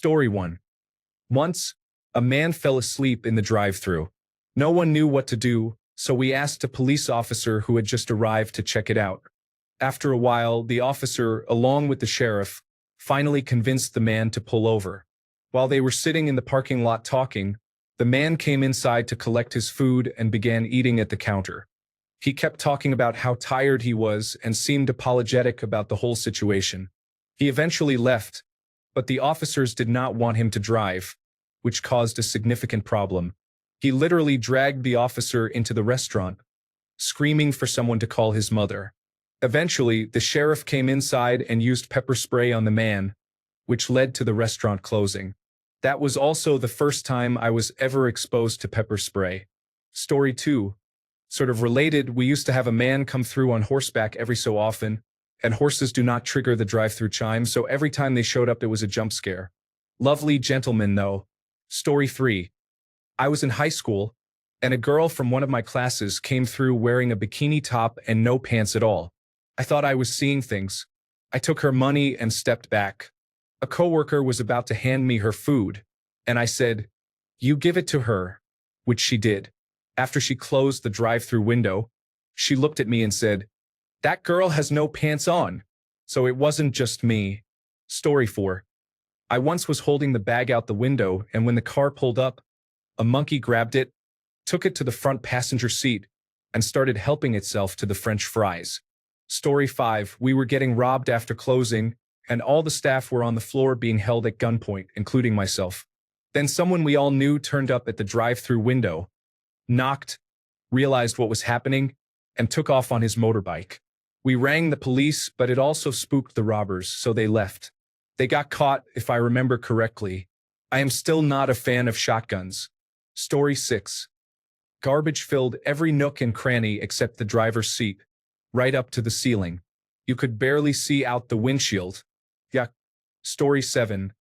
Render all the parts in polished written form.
Story 1. Once, a man fell asleep in the drive-thru. No one knew what to do, so we asked a police officer who had just arrived to check it out. After a while, the officer, along with the sheriff, finally convinced the man to pull over. While they were sitting in the parking lot talking, the man came inside to collect his food and began eating at the counter. He kept talking about how tired he was and seemed apologetic about the whole situation. He eventually left, but the officers did not want him to drive, which caused a significant problem. He literally dragged the officer into the restaurant, screaming for someone to call his mother. Eventually, the sheriff came inside and used pepper spray on the man, which led to the restaurant closing. That was also the first time I was ever exposed to pepper spray. Story 2. Sort of related, we used to have a man come through on horseback every so often, and horses do not trigger the drive-thru chime, so every time they showed up it was a jump scare. Lovely gentleman though. Story 3. I was in high school, and a girl from one of my classes came through wearing a bikini top and no pants at all. I thought I was seeing things. I took her money and stepped back. A coworker was about to hand me her food, and I said, "You give it to her," which she did. After she closed the drive-thru window, she looked at me and said, "That girl has no pants on." So it wasn't just me. Story 4. I once was holding the bag out the window, and when the car pulled up, a monkey grabbed it, took it to the front passenger seat, and started helping itself to the French fries. Story 5. We were getting robbed after closing, and all the staff were on the floor being held at gunpoint, including myself. Then someone we all knew turned up at the drive-thru window, knocked, realized what was happening, and took off on his motorbike. We rang the police, but it also spooked the robbers, so they left. They got caught, if I remember correctly. I am still not a fan of shotguns. Story 6. Garbage filled every nook and cranny except the driver's seat, right up to the ceiling. You could barely see out the windshield. Yuck. Story 7.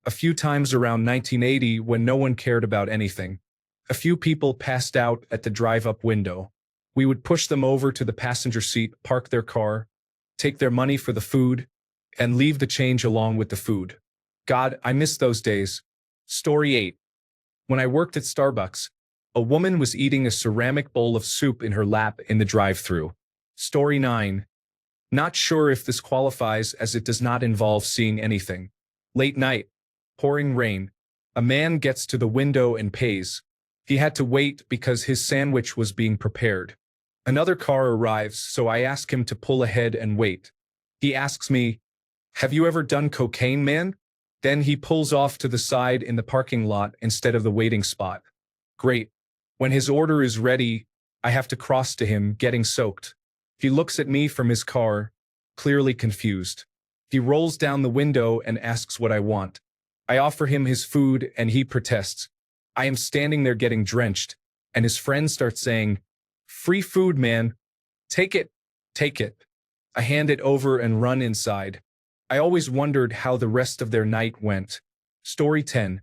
A few times around 1980, when no one cared about anything, a few people passed out at the drive-up window. We would push them over to the passenger seat, park their car, take their money for the food, and leave the change along with the food. God, I miss those days. Story 8. When I worked at Starbucks, a woman was eating a ceramic bowl of soup in her lap in the drive-thru. Story 9. Not sure if this qualifies as it does not involve seeing anything. Late night, pouring rain. A man gets to the window and pays. He had to wait because his sandwich was being prepared. Another car arrives, so I ask him to pull ahead and wait. He asks me, "Have you ever done cocaine, man?" Then he pulls off to the side in the parking lot instead of the waiting spot. Great. When his order is ready, I have to cross to him, getting soaked. He looks at me from his car, clearly confused. He rolls down the window and asks what I want. I offer him his food and he protests. I am standing there getting drenched, and his friend starts saying, "Free food, man. Take it, take it." I hand it over and run inside. I always wondered how the rest of their night went. Story 10.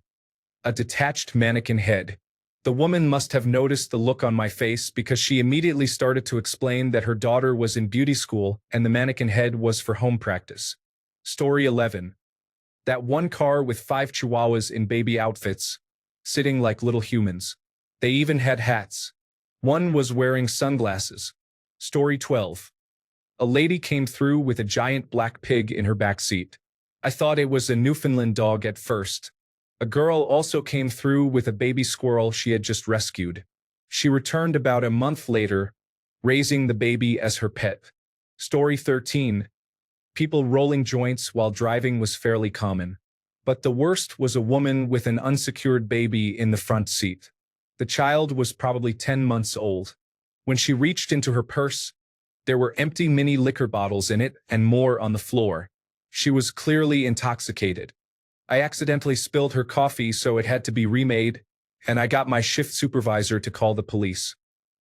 A detached mannequin head. The woman must have noticed the look on my face because she immediately started to explain that her daughter was in beauty school and the mannequin head was for home practice. Story 11. That one car with 5 chihuahuas in baby outfits, sitting like little humans. They even had hats. One was wearing sunglasses. Story 12. A lady came through with a giant black pig in her back seat. I thought it was a Newfoundland dog at first. A girl also came through with a baby squirrel she had just rescued. She returned about a month later, raising the baby as her pet. Story 13. People rolling joints while driving was fairly common. But the worst was a woman with an unsecured baby in the front seat. The child was probably 10 months old. When she reached into her purse, there were empty mini liquor bottles in it and more on the floor. She was clearly intoxicated. I accidentally spilled her coffee, so it had to be remade, and I got my shift supervisor to call the police.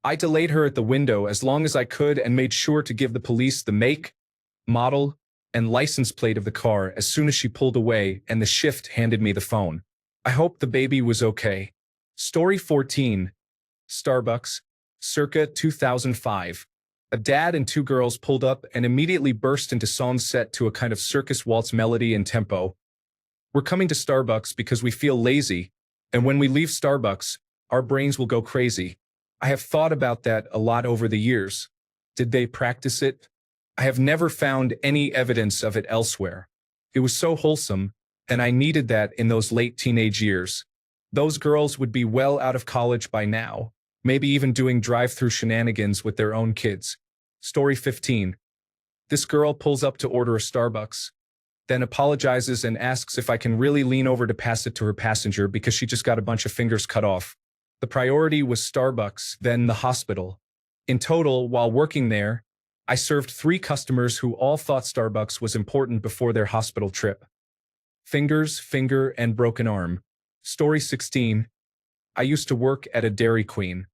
I delayed her at the window as long as I could and made sure to give the police the make, model, and license plate of the car as soon as she pulled away and the shift handed me the phone. I hope the baby was okay. Story 14. Starbucks, circa 2005. A dad and 2 girls pulled up and immediately burst into songs set to a kind of circus waltz melody and tempo. We're coming to Starbucks because we feel lazy, and when we leave Starbucks, our brains will go crazy. I have thought about that a lot over the years. Did they practice it? I have never found any evidence of it elsewhere. It was so wholesome, and I needed that in those late teenage years. Those girls would be well out of college by now, maybe even doing drive-thru shenanigans with their own kids. Story 15. This girl pulls up to order a Starbucks, then apologizes and asks if I can really lean over to pass it to her passenger because she just got a bunch of fingers cut off. The priority was Starbucks, then the hospital. In total, while working there, I served 3 customers who all thought Starbucks was important before their hospital trip. Fingers, finger, and broken arm. Story 16. I used to work at a Dairy Queen.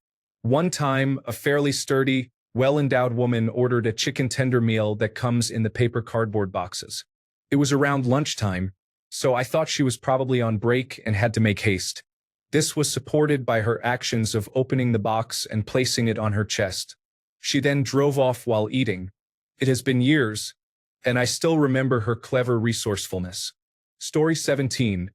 One time, a fairly sturdy, well-endowed woman ordered a chicken tender meal that comes in the paper cardboard boxes. It was around lunchtime, so I thought she was probably on break and had to make haste. This was supported by her actions of opening the box and placing it on her chest. She then drove off while eating. It has been years, and I still remember her clever resourcefulness. Story 17.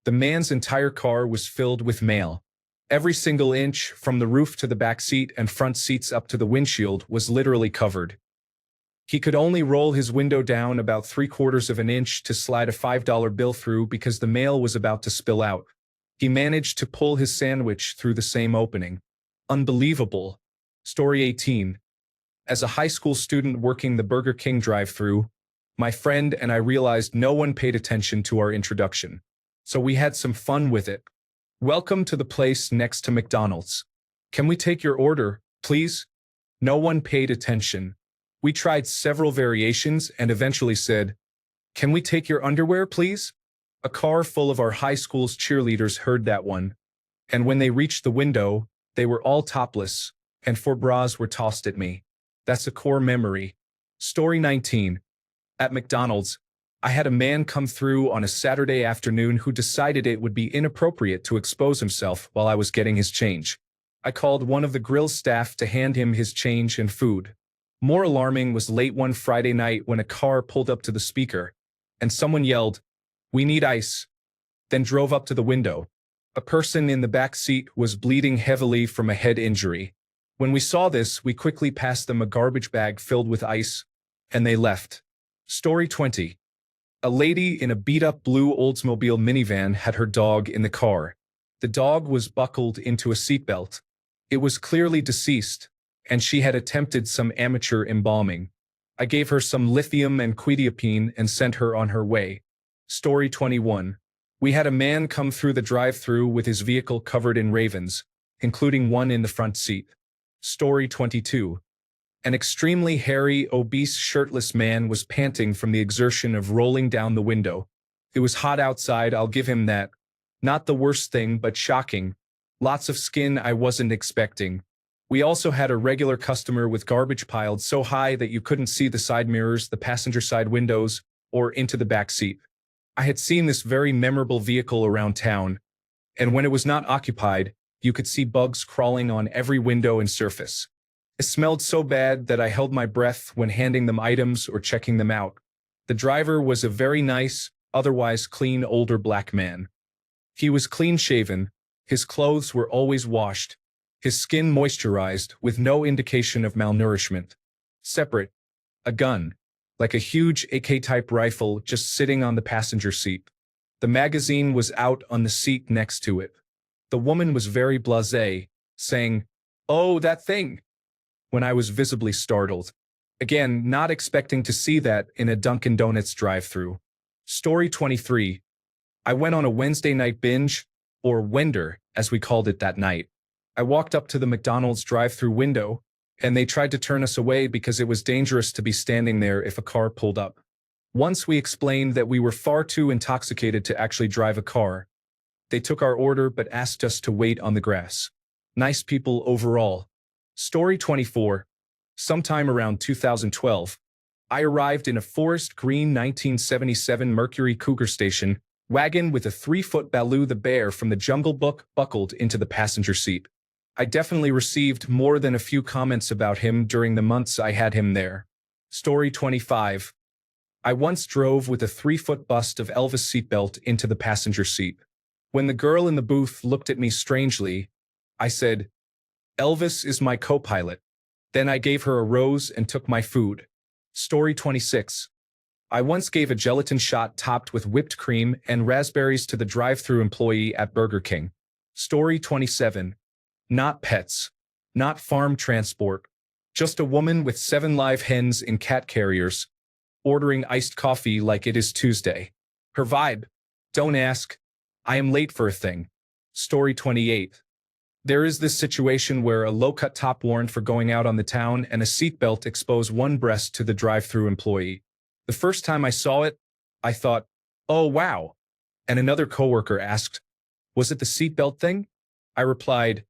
The man's entire car was filled with mail. Every single inch, from the roof to the back seat and front seats up to the windshield, was literally covered. He could only roll his window down about 3/4 of an inch to slide a $5 bill through because the mail was about to spill out. He managed to pull his sandwich through the same opening. Unbelievable. Story 18. As a high school student working the Burger King drive-thru, my friend and I realized no one paid attention to our introduction. So we had some fun with it. Welcome to the place next to McDonald's. Can we take your order, please? No one paid attention. We tried several variations and eventually said, "Can we take your underwear, please?" A car full of our high school's cheerleaders heard that one, and when they reached the window, they were all topless, and 4 bras were tossed at me. That's a core memory. Story 19. At McDonald's, I had a man come through on a Saturday afternoon who decided it would be inappropriate to expose himself while I was getting his change. I called one of the grill staff to hand him his change and food. More alarming was late one Friday night when a car pulled up to the speaker, and someone yelled, "We need ice," then drove up to the window. A person in the back seat was bleeding heavily from a head injury. When we saw this, we quickly passed them a garbage bag filled with ice, and they left. Story 20. A lady in a beat-up blue Oldsmobile minivan had her dog in the car. The dog was buckled into a seatbelt. It was clearly deceased, and she had attempted some amateur embalming. I gave her some lithium and quetiapine and sent her on her way. Story 21. We had a man come through the drive-thru with his vehicle covered in ravens, including one in the front seat. Story 22. An extremely hairy, obese, shirtless man was panting from the exertion of rolling down the window. It was hot outside, I'll give him that. Not the worst thing, but shocking. Lots of skin I wasn't expecting. We also had a regular customer with garbage piled so high that you couldn't see the side mirrors, the passenger side windows, or into the back seat. I had seen this very memorable vehicle around town, and when it was not occupied, you could see bugs crawling on every window and surface. It smelled so bad that I held my breath when handing them items or checking them out. The driver was a very nice, otherwise clean older black man. He was clean-shaven, his clothes were always washed, his skin moisturized with no indication of malnourishment. Separate, a gun, like a huge AK-type rifle just sitting on the passenger seat. The magazine was out on the seat next to it. The woman was very blasé, saying, "Oh, that thing," when I was visibly startled. Again, not expecting to see that in a Dunkin' Donuts drive-thru. Story 23. I went on a Wednesday night binge, or Wender, as we called it that night. I walked up to the McDonald's drive-thru window, and they tried to turn us away because it was dangerous to be standing there if a car pulled up. Once we explained that we were far too intoxicated to actually drive a car, they took our order but asked us to wait on the grass. Nice people overall. Story 24. Sometime around 2012, I arrived in a forest green 1977 Mercury Cougar station wagon with a 3-foot Baloo the bear from the Jungle Book buckled into the passenger seat. I definitely received more than a few comments about him during the months I had him there. Story 25. I once drove with a 3-foot bust of Elvis seatbelt into the passenger seat. When the girl in the booth looked at me strangely, I said, "Elvis is my co-pilot." Then I gave her a rose and took my food. Story 26. I once gave a gelatin shot topped with whipped cream and raspberries to the drive-thru employee at Burger King. Story 27. Not pets. Not farm transport. Just a woman with 7 live hens in cat carriers, ordering iced coffee like it is Tuesday. Her vibe. Don't ask. I am late for a thing. Story 28. There is this situation where a low-cut top warned for going out on the town and a seatbelt exposed one breast to the drive-thru employee. The first time I saw it, I thought, "Oh wow." And another coworker asked, "Was it the seatbelt thing?" I replied,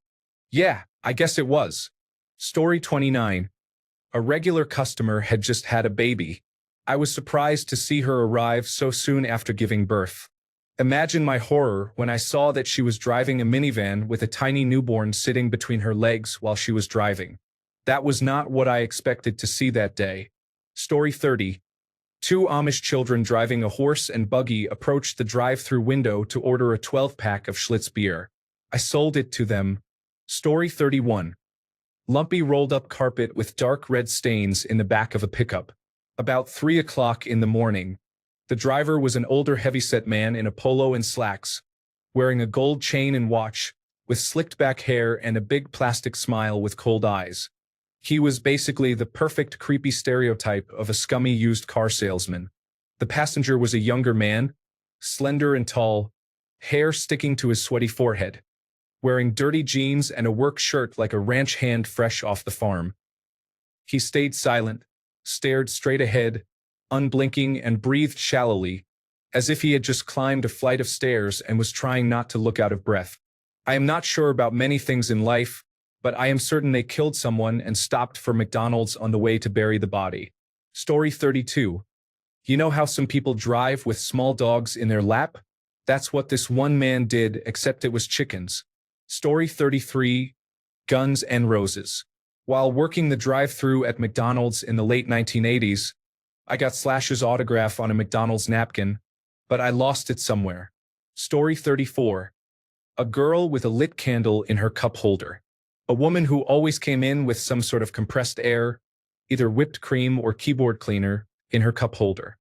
"Yeah, I guess it was." Story 29. A regular customer had just had a baby. I was surprised to see her arrive so soon after giving birth. Imagine my horror when I saw that she was driving a minivan with a tiny newborn sitting between her legs while she was driving. That was not what I expected to see that day. Story 30. 2 Amish children driving a horse and buggy approached the drive-thru window to order a 12-pack of Schlitz beer. I sold it to them. Story 31. Lumpy rolled-up carpet with dark red stains in the back of a pickup. About 3 o'clock in the morning. The driver was an older heavyset man in a polo and slacks, wearing a gold chain and watch, with slicked-back hair and a big plastic smile with cold eyes. He was basically the perfect creepy stereotype of a scummy used car salesman. The passenger was a younger man, slender and tall, hair sticking to his sweaty forehead, wearing dirty jeans and a work shirt like a ranch hand fresh off the farm. He stayed silent, stared straight ahead, unblinking, and breathed shallowly, as if he had just climbed a flight of stairs and was trying not to look out of breath. I am not sure about many things in life, but I am certain they killed someone and stopped for McDonald's on the way to bury the body. Story 32. You know how some people drive with small dogs in their lap? That's what this one man did, except it was chickens. Story 33. Guns and Roses. While working the drive-thru at McDonald's in the late 1980s, I got Slash's autograph on a McDonald's napkin, but I lost it somewhere. Story 34. A girl with a lit candle in her cup holder. A woman who always came in with some sort of compressed air, either whipped cream or keyboard cleaner, in her cup holder.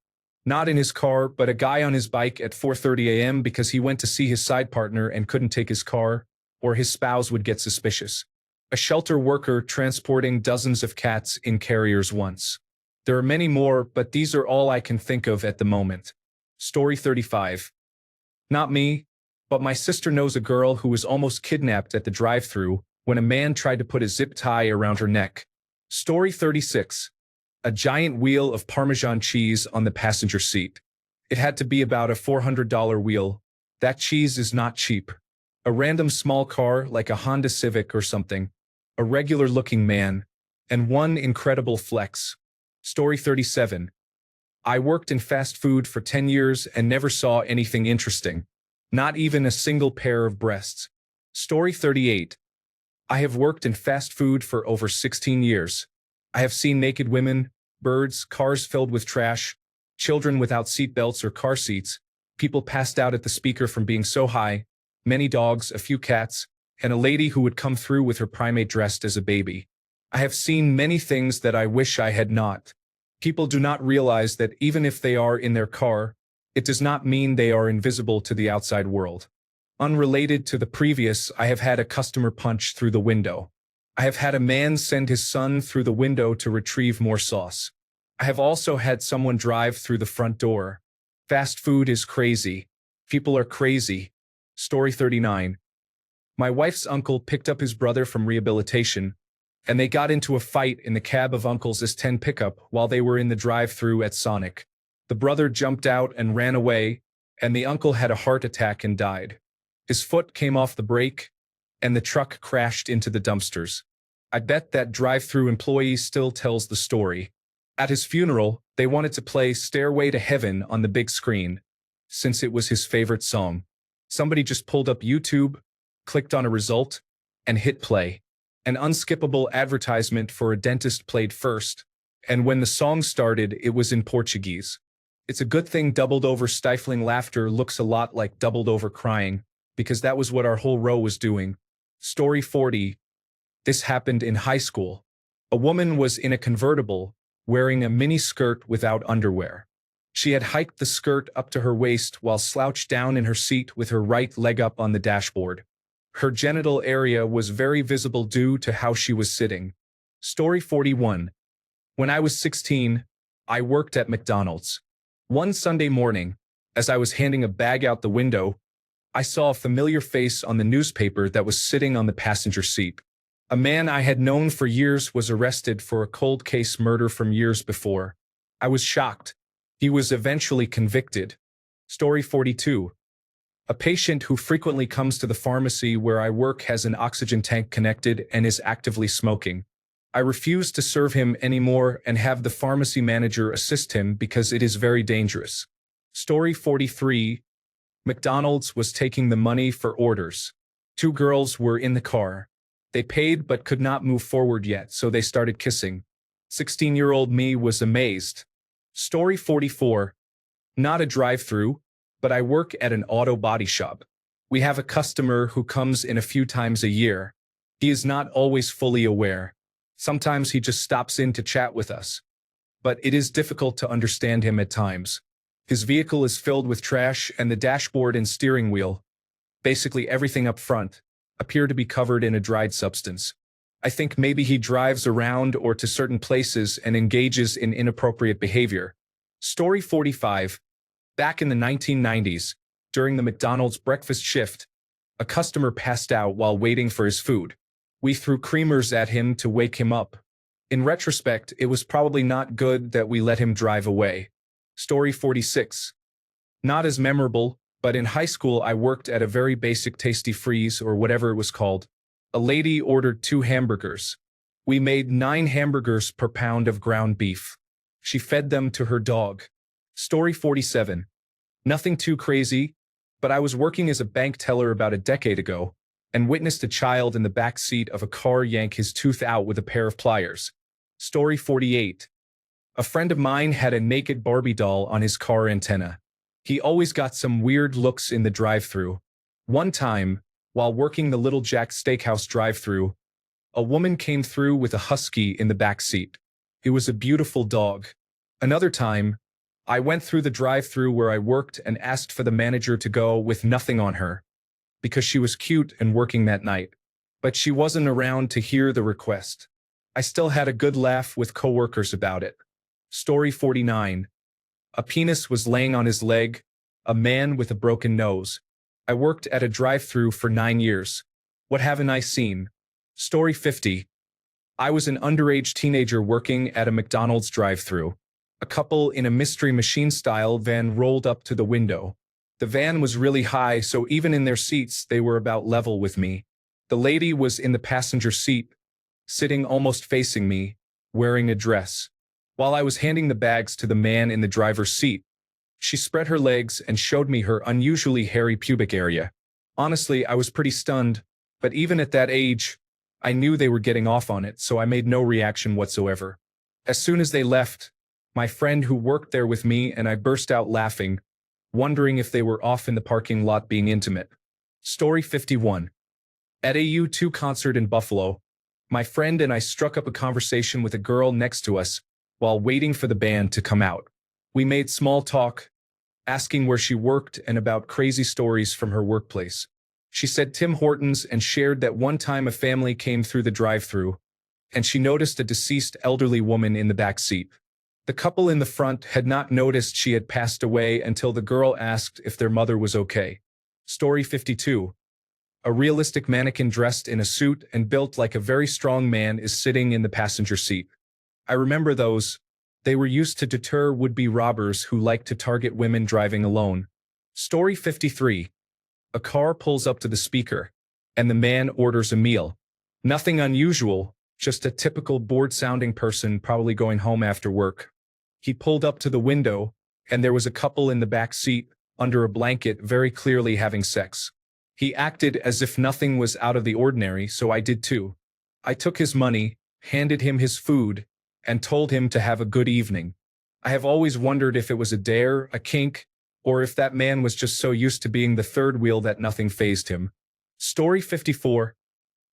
Not in his car, but a guy on his bike at 4:30 a.m. because he went to see his side partner and couldn't take his car, or his spouse would get suspicious. A shelter worker transporting dozens of cats in carriers once. There are many more, but these are all I can think of at the moment. Story 35. Not me, but my sister knows a girl who was almost kidnapped at the drive-thru when a man tried to put a zip tie around her neck. Story 36. A giant wheel of Parmesan cheese on the passenger seat. It had to be about a $400 wheel. That cheese is not cheap. A random small car like a Honda Civic or something. A regular-looking man. And one incredible flex. Story 37. I worked in fast food for 10 years and never saw anything interesting. Not even a single pair of breasts. Story 38. I have worked in fast food for over 16 years. I have seen naked women, birds, cars filled with trash, children without seatbelts or car seats, people passed out at the speaker from being so high, many dogs, a few cats, and a lady who would come through with her primate dressed as a baby. I have seen many things that I wish I had not. People do not realize that even if they are in their car, it does not mean they are invisible to the outside world. Unrelated to the previous, I have had a customer punch through the window. I have had a man send his son through the window to retrieve more sauce. I have also had someone drive through the front door. Fast food is crazy. People are crazy. Story 39. My wife's uncle picked up his brother from rehabilitation, and they got into a fight in the cab of Uncle's S10 pickup while they were in the drive-thru at Sonic. The brother jumped out and ran away, and the uncle had a heart attack and died. His foot came off the brake, and the truck crashed into the dumpsters. I bet that drive-thru employee still tells the story. At his funeral, they wanted to play Stairway to Heaven on the big screen, since it was his favorite song. Somebody just pulled up YouTube, clicked on a result, and hit play. An unskippable advertisement for a dentist played first, and when the song started, it was in Portuguese. It's a good thing doubled over stifling laughter looks a lot like doubled over crying, because that was what our whole row was doing. Story 40. This happened in high school. A woman was in a convertible, wearing a mini skirt without underwear. She had hiked the skirt up to her waist while slouched down in her seat with her right leg up on the dashboard. Her genital area was very visible due to how she was sitting. Story 41. When I was 16, I worked at McDonald's. One Sunday morning, as I was handing a bag out the window, I saw a familiar face on the newspaper that was sitting on the passenger seat. A man I had known for years was arrested for a cold case murder from years before. I was shocked. He was eventually convicted. Story 42. A patient who frequently comes to the pharmacy where I work has an oxygen tank connected and is actively smoking. I refuse to serve him anymore and have the pharmacy manager assist him because it is very dangerous. Story 43. McDonald's was taking the money for orders. Two girls were in the car. They paid but could not move forward yet, so they started kissing. 16-year-old me was amazed. Story 44. Not a drive-thru, but I work at an auto body shop. We have a customer who comes in a few times a year. He is not always fully aware. Sometimes he just stops in to chat with us. But it is difficult to understand him at times. His vehicle is filled with trash and the dashboard and steering wheel, basically everything up front, appear to be covered in a dried substance. I think maybe he drives around or to certain places and engages in inappropriate behavior. Story 45. Back in the 1990s, during the McDonald's breakfast shift, a customer passed out while waiting for his food. We threw creamers at him to wake him up. In retrospect, it was probably not good that we let him drive away. Story 46. Not as memorable, but in high school I worked at a very basic Tasty Freeze or whatever it was called. A lady ordered 2 hamburgers. We made 9 hamburgers per pound of ground beef. She fed them to her dog. Story 47. Nothing too crazy, but I was working as a bank teller about a decade ago and witnessed a child in the back seat of a car yank his tooth out with a pair of pliers. Story 48. A friend of mine had a naked Barbie doll on his car antenna. He always got some weird looks in the drive-thru. One time, while working the Little Jack Steakhouse drive-thru, a woman came through with a husky in the back seat. It was a beautiful dog. Another time, I went through the drive-thru where I worked and asked for the manager to go with nothing on her, because she was cute and working that night. But she wasn't around to hear the request. I still had a good laugh with coworkers about it. Story 49. A penis was laying on his leg, a man with a broken nose. I worked at a drive-thru for 9 years. What haven't I seen? Story 50. I was an underage teenager working at a McDonald's drive-thru. A couple in a Mystery Machine-style van rolled up to the window. The van was really high, so even in their seats, they were about level with me. The lady was in the passenger seat, sitting almost facing me, wearing a dress. While I was handing the bags to the man in the driver's seat, she spread her legs and showed me her unusually hairy pubic area. Honestly, I was pretty stunned, but even at that age, I knew they were getting off on it, so I made no reaction whatsoever. As soon as they left, my friend who worked there with me and I burst out laughing, wondering if they were off in the parking lot being intimate. Story 51. At a U2 concert in Buffalo, my friend and I struck up a conversation with a girl next to us while waiting for the band to come out. We made small talk, asking where she worked and about crazy stories from her workplace. She said Tim Hortons and shared that one time a family came through the drive-thru, and she noticed a deceased elderly woman in the back seat. The couple in the front had not noticed she had passed away until the girl asked if their mother was okay. Story 52. A realistic mannequin dressed in a suit and built like a very strong man is sitting in the passenger seat. I remember those. They were used to deter would-be robbers who like to target women driving alone. Story 53. A car pulls up to the speaker, and the man orders a meal. Nothing unusual, just a typical bored-sounding person probably going home after work. He pulled up to the window, and there was a couple in the back seat, under a blanket, very clearly having sex. He acted as if nothing was out of the ordinary, so I did too. I took his money, handed him his food, and told him to have a good evening. I have always wondered if it was a dare, a kink, or if that man was just so used to being the third wheel that nothing fazed him. Story 54.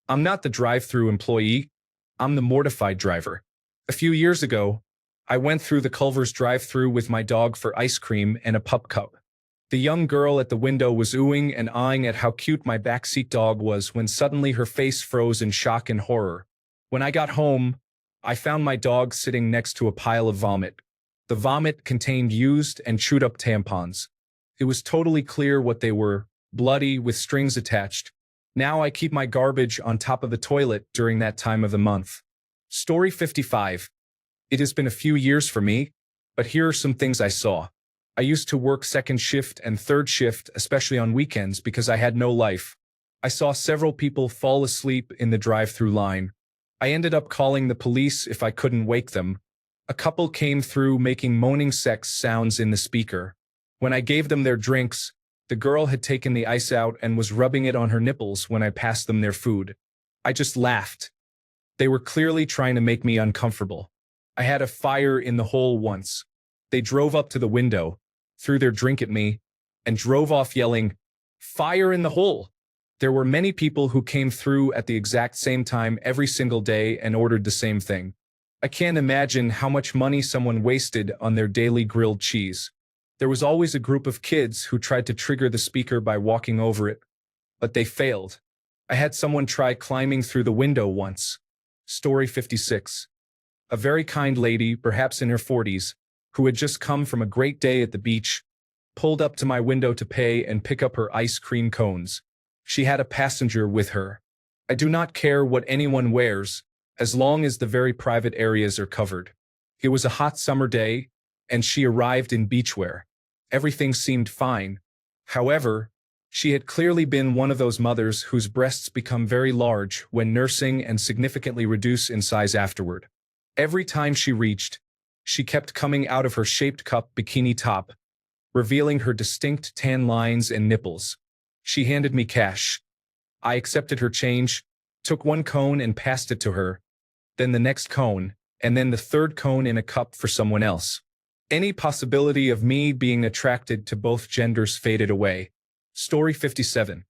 I'm not the drive-thru employee. I'm the mortified driver. A few years ago, I went through the Culver's drive-thru with my dog for ice cream and a pup cup. The young girl at the window was oohing and eyeing at how cute my backseat dog was when suddenly her face froze in shock and horror. When I got home, I found my dog sitting next to a pile of vomit. The vomit contained used and chewed-up tampons. It was totally clear what they were, bloody with strings attached. Now I keep my garbage on top of the toilet during that time of the month. Story 55. It has been a few years for me, but here are some things I saw. I used to work second shift and third shift, especially on weekends, because I had no life. I saw several people fall asleep in the drive-thru line. I ended up calling the police if I couldn't wake them. A couple came through making moaning sex sounds in the speaker. When I gave them their drinks, the girl had taken the ice out and was rubbing it on her nipples when I passed them their food. I just laughed. They were clearly trying to make me uncomfortable. I had a fire in the hole once. They drove up to the window, threw their drink at me, and drove off yelling, "Fire in the hole!" There were many people who came through at the exact same time every single day and ordered the same thing. I can't imagine how much money someone wasted on their daily grilled cheese. There was always a group of kids who tried to trigger the speaker by walking over it, but they failed. I had someone try climbing through the window once. Story 56. A very kind lady, perhaps in her 40s, who had just come from a great day at the beach, pulled up to my window to pay and pick up her ice cream cones. She had a passenger with her. I do not care what anyone wears, as long as the very private areas are covered. It was a hot summer day, and she arrived in beachwear. Everything seemed fine. However, she had clearly been one of those mothers whose breasts become very large when nursing and significantly reduce in size afterward. Every time she reached, she kept coming out of her shaped cup bikini top, revealing her distinct tan lines and nipples. She handed me cash. I accepted her change, took one cone and passed it to her, then the next cone, and then the third cone in a cup for someone else. Any possibility of me being attracted to both genders faded away. Story 57.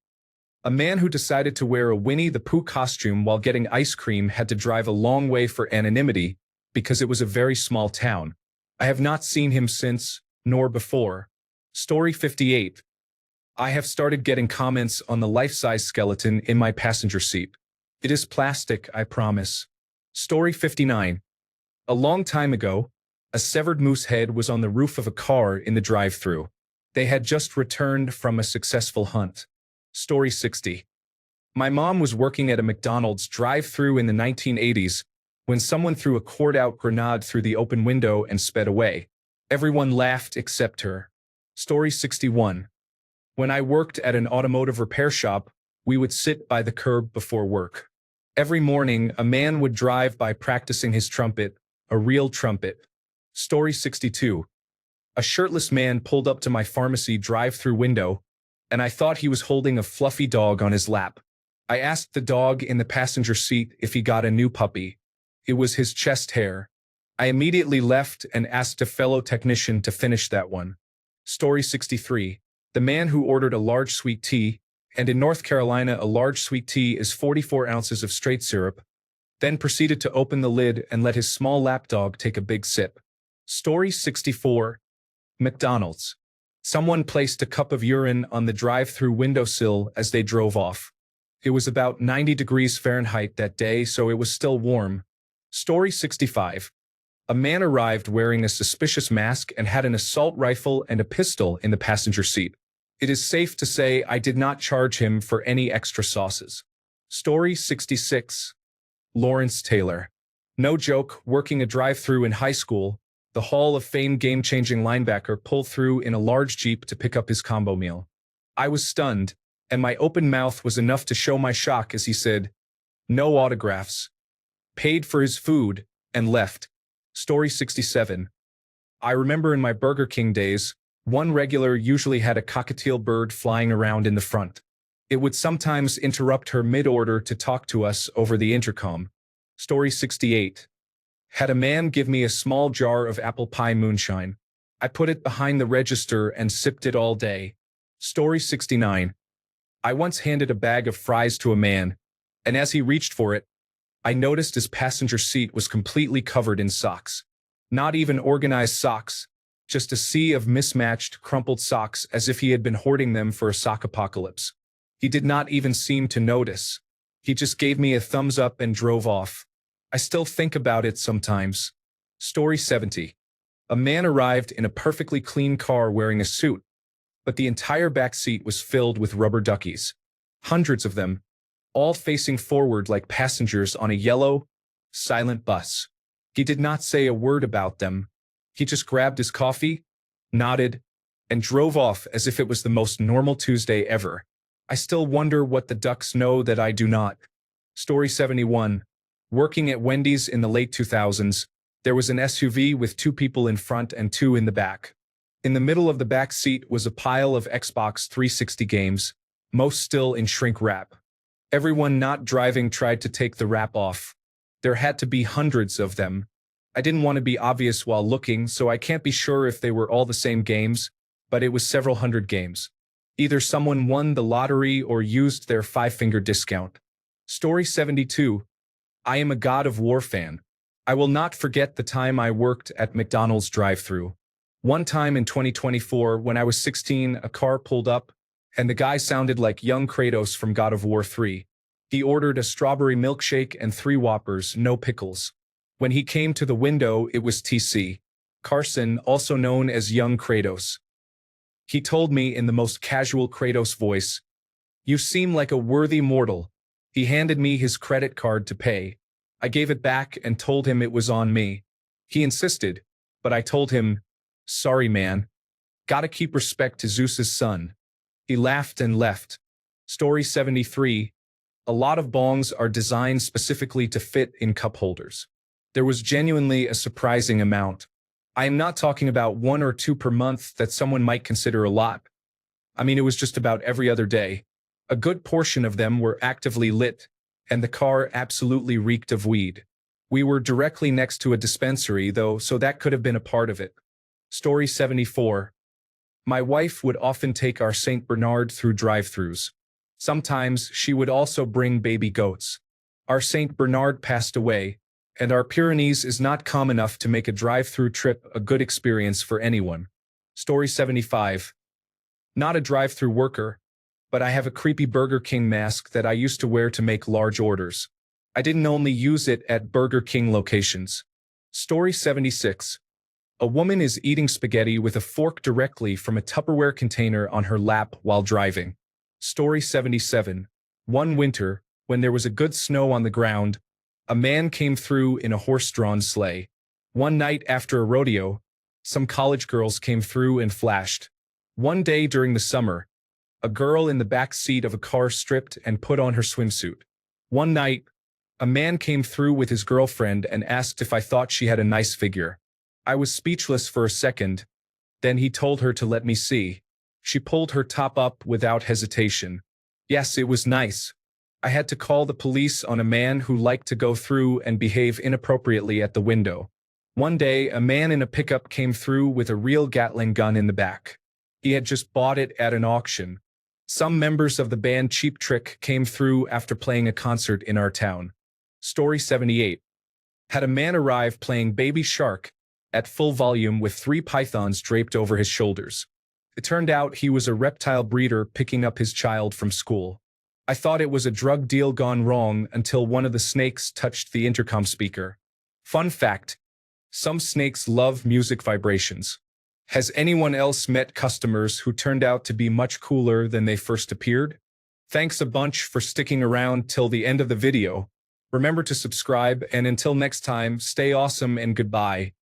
A man who decided to wear a Winnie the Pooh costume while getting ice cream had to drive a long way for anonymity because it was a very small town. I have not seen him since, nor before. Story 58. I have started getting comments on the life-size skeleton in my passenger seat. It is plastic, I promise. Story 59. A long time ago, a severed moose head was on the roof of a car in the drive-thru. They had just returned from a successful hunt. Story 60. My mom was working at a McDonald's drive-thru in the 1980s when someone threw a cord-out grenade through the open window and sped away. Everyone laughed except her. Story 61. When I worked at an automotive repair shop, we would sit by the curb before work. Every morning, a man would drive by practicing his trumpet, a real trumpet. Story 62. A shirtless man pulled up to my pharmacy drive-thru window, and I thought he was holding a fluffy dog on his lap. I asked the dog in the passenger seat if he got a new puppy. It was his chest hair. I immediately left and asked a fellow technician to finish that one. Story 63. The man who ordered a large sweet tea, and in North Carolina a large sweet tea is 44 ounces of straight syrup, then proceeded to open the lid and let his small lapdog take a big sip. Story 64. McDonald's. Someone placed a cup of urine on the drive-thru windowsill as they drove off. It was about 90 degrees Fahrenheit that day, so it was still warm. Story 65. A man arrived wearing a suspicious mask and had an assault rifle and a pistol in the passenger seat. It is safe to say I did not charge him for any extra sauces. Story 66. Lawrence Taylor. No joke, working a drive-thru in high school, the Hall of Fame game-changing linebacker pulled through in a large Jeep to pick up his combo meal. I was stunned, and my open mouth was enough to show my shock as he said, "No autographs," paid for his food, and left. Story 67. I remember in my Burger King days, one regular usually had a cockatiel bird flying around in the front. It would sometimes interrupt her mid-order to talk to us over the intercom. Story 68. Had a man give me a small jar of apple pie moonshine. I put it behind the register and sipped it all day. Story 69. I once handed a bag of fries to a man, and as he reached for it, I noticed his passenger seat was completely covered in socks. Not even organized socks, just a sea of mismatched, crumpled socks as if he had been hoarding them for a sock apocalypse. He did not even seem to notice. He just gave me a thumbs up and drove off. I still think about it sometimes. Story 70. A man arrived in a perfectly clean car wearing a suit, but the entire back seat was filled with rubber duckies. Hundreds of them, all facing forward like passengers on a yellow, silent bus. He did not say a word about them. He just grabbed his coffee, nodded, and drove off as if it was the most normal Tuesday ever. I still wonder what the ducks know that I do not. Story 71. Working at Wendy's in the late 2000s, there was an SUV with 2 people in front and 2 in the back. In the middle of the back seat was a pile of Xbox 360 games, most still in shrink wrap. Everyone not driving tried to take the wrap off. There had to be hundreds of them. I didn't want to be obvious while looking, so I can't be sure if they were all the same games, but it was several hundred games. Either someone won the lottery or used their 5-finger discount. Story 72. I am a God of War fan. I will not forget the time I worked at McDonald's drive-thru. One time in 2024, when I was 16, a car pulled up, and the guy sounded like young Kratos from God of War 3. He ordered a strawberry milkshake and 3 Whoppers, no pickles. When he came to the window, it was TC Carson, also known as young Kratos. He told me in the most casual Kratos voice, "You seem like a worthy mortal." He handed me his credit card to pay. I gave it back and told him it was on me. He insisted, but I told him, "Sorry, man. Gotta keep respect to Zeus's son." He laughed and left. Story 73. A lot of bongs are designed specifically to fit in cup holders. There was genuinely a surprising amount. I am not talking about 1 or 2 per month that someone might consider a lot. I mean, it was just about every other day. A good portion of them were actively lit, and the car absolutely reeked of weed. We were directly next to a dispensary, though, so that could have been a part of it. Story 74. My wife would often take our St. Bernard through drive-thrus. Sometimes she would also bring baby goats. Our St. Bernard passed away, and our Pyrenees is not calm enough to make a drive-thru trip a good experience for anyone. Story 75. Not a drive-thru worker, but I have a creepy Burger King mask that I used to wear to make large orders. I didn't only use it at Burger King locations. Story 76. A woman is eating spaghetti with a fork directly from a Tupperware container on her lap while driving. Story 77. One winter, when there was a good snow on the ground, a man came through in a horse-drawn sleigh. One night after a rodeo, some college girls came through and flashed. One day during the summer, a girl in the back seat of a car stripped and put on her swimsuit. One night, a man came through with his girlfriend and asked if I thought she had a nice figure. I was speechless for a second. Then he told her to let me see. She pulled her top up without hesitation. Yes, it was nice. I had to call the police on a man who liked to go through and behave inappropriately at the window. One day, a man in a pickup came through with a real Gatling gun in the back. He had just bought it at an auction. Some members of the band Cheap Trick came through after playing a concert in our town. Story 78. Had a man arrive playing Baby Shark at full volume with 3 pythons draped over his shoulders. It turned out he was a reptile breeder picking up his child from school. I thought it was a drug deal gone wrong until one of the snakes touched the intercom speaker. Fun fact: some snakes love music vibrations. Has anyone else met customers who turned out to be much cooler than they first appeared? Thanks a bunch for sticking around till the end of the video. Remember to subscribe, and until next time, stay awesome and goodbye.